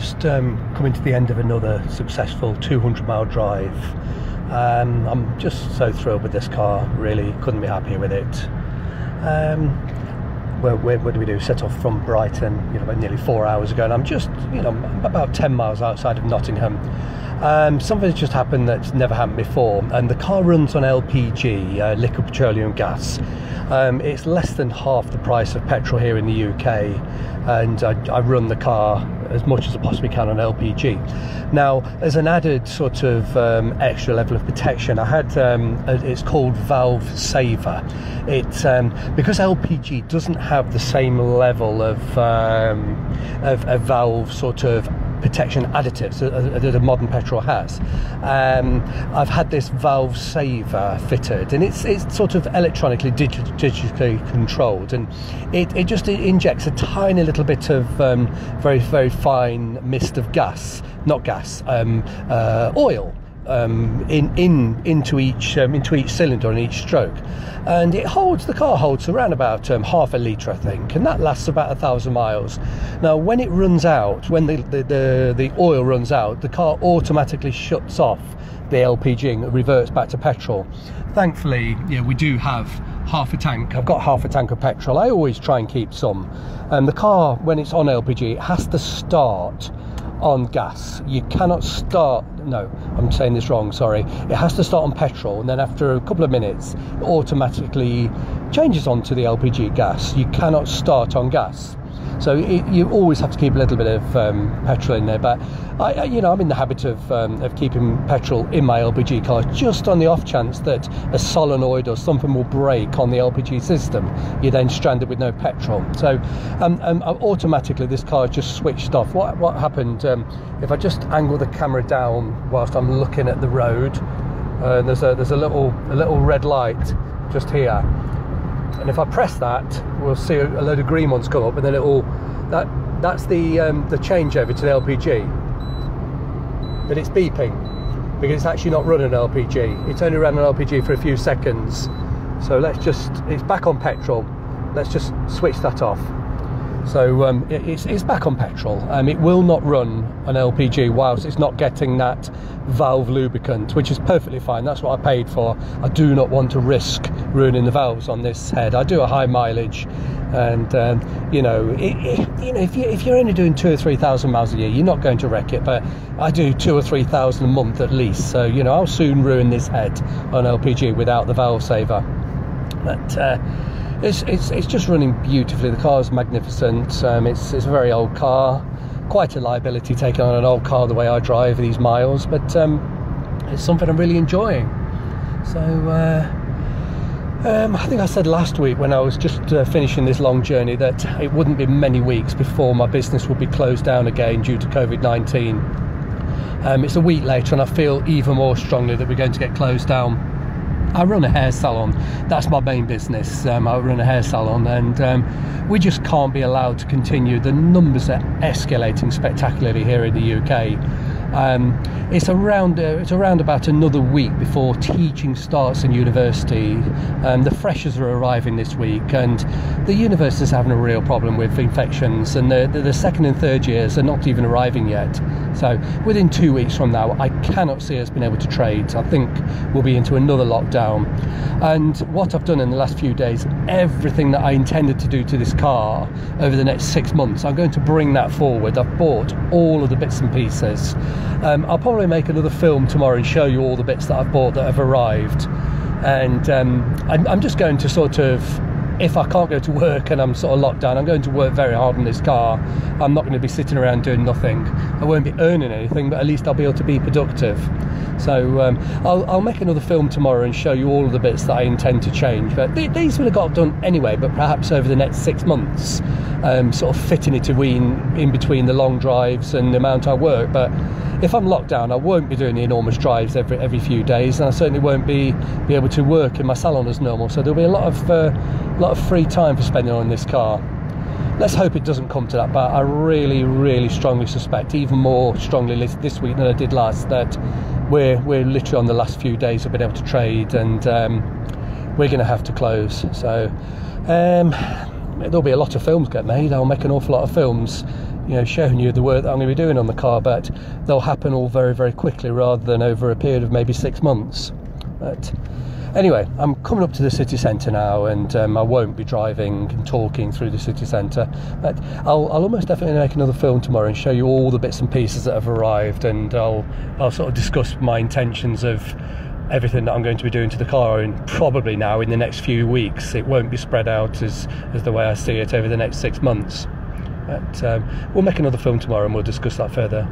just coming to the end of another successful 200-mile drive. I'm just so thrilled with this car, really couldn't be happier with it. Where do we do? Set off from Brighton, about nearly 4 hours ago, and I'm just, about 10 miles outside of Nottingham. Something's just happened that's never happened before, and the car runs on LPG, liquid petroleum gas. It's less than half the price of petrol here in the UK, and I run the car as much as I possibly can on LPG. Now, as an added sort of extra level of protection, I had it's called Valve Saver. It's because LPG doesn't have the same level of valve sort of protection additives that a modern petrol has. I've had this Valve Saver fitted, and it's sort of electronically digitally controlled, and it just injects a tiny little bit of very, very fine mist of oil into each cylinder and each stroke, and the car holds around about half a litre, I think, and that lasts about 1,000 miles. Now, when it runs out, when the oil runs out, the car automatically shuts off the LPG and reverts back to petrol. Thankfully, we do have half a tank. I've got half a tank of petrol. I always try and keep some. And the car, when it's on LPG, it has to start on gas. You cannot start, no, I'm saying this wrong, sorry. It has to start on petrol, and then after a couple of minutes, it automatically changes onto the LPG gas. You cannot start on gas. So you always have to keep a little bit of petrol in there. But I'm in the habit of keeping petrol in my LPG car, just on the off chance that a solenoid or something will break on the LPG system. You're then stranded with no petrol. So automatically this car just switched off. What happened? If I just angle the camera down whilst I'm looking at the road, there's a little red light just here. And if I press that, we'll see a load of green ones come up, and then that's the changeover to the LPG. But it's beeping because it's actually not running LPG. It's only ran on LPG for a few seconds. So it's back on petrol. Let's just switch that off. So it's back on petrol. It will not run on LPG whilst it's not getting that valve lubricant, which is perfectly fine. That's what I paid for. I do not want to risk ruining the valves on this head. I do a high mileage, and if you're only doing 2,000 or 3,000 miles a year, you're not going to wreck it. But I do 2,000 or 3,000 a month at least. So I'll soon ruin this head on LPG without the Valve Saver. But it's just running beautifully. The car is magnificent. It's a very old car, quite a liability taking on an old car the way I drive these miles, but it's something I'm really enjoying. So I think I said last week when I was just finishing this long journey that it wouldn't be many weeks before my business would be closed down again due to COVID-19. It's a week later and I feel even more strongly that we're going to get closed down. I run a hair salon. That's my main business. I run a hair salon, and we just can't be allowed to continue. The numbers are escalating spectacularly here in the UK. It's around about another week before teaching starts in university. The freshers are arriving this week, and the university's having a real problem with infections, and the second and third years are not even arriving yet. So within 2 weeks from now, I cannot see us being able to trade. I think we'll be into another lockdown. And what I've done in the last few days, everything that I intended to do to this car over the next 6 months, I'm going to bring that forward. I've bought all of the bits and pieces. I'll probably make another film tomorrow and show you all the bits that I've bought that have arrived. And I'm just going to sort of, if I can't go to work and I'm sort of locked down, I'm going to work very hard on this car. I'm not going to be sitting around doing nothing. I won't be earning anything, but at least I'll be able to be productive. So I'll make another film tomorrow and show you all of the bits that I intend to change. But these would have got done anyway, but perhaps over the next 6 months, sort of fitting it in between the long drives and the amount I work. But if I'm locked down, I won't be doing the enormous drives every few days, and I certainly won't be able to work in my salon as normal. So there'll be a lot of free time for spending on this car. Let's hope it doesn't come to that, but I really, really strongly suspect, even more strongly this week than I did last, that we're literally on the last few days of being able to trade, and we're going to have to close. So there'll be a lot of films get made. I'll make an awful lot of films showing you the work that I'm going to be doing on the car, but they'll happen all very, very quickly rather than over a period of maybe 6 months. But anyway, I'm coming up to the city centre now, and I won't be driving and talking through the city centre, but I'll almost definitely make another film tomorrow and show you all the bits and pieces that have arrived, and I'll sort of discuss my intentions of everything that I'm going to be doing to the car, and probably now in the next few weeks. It won't be spread out as the way I see it over the next 6 months. But we'll make another film tomorrow and we'll discuss that further.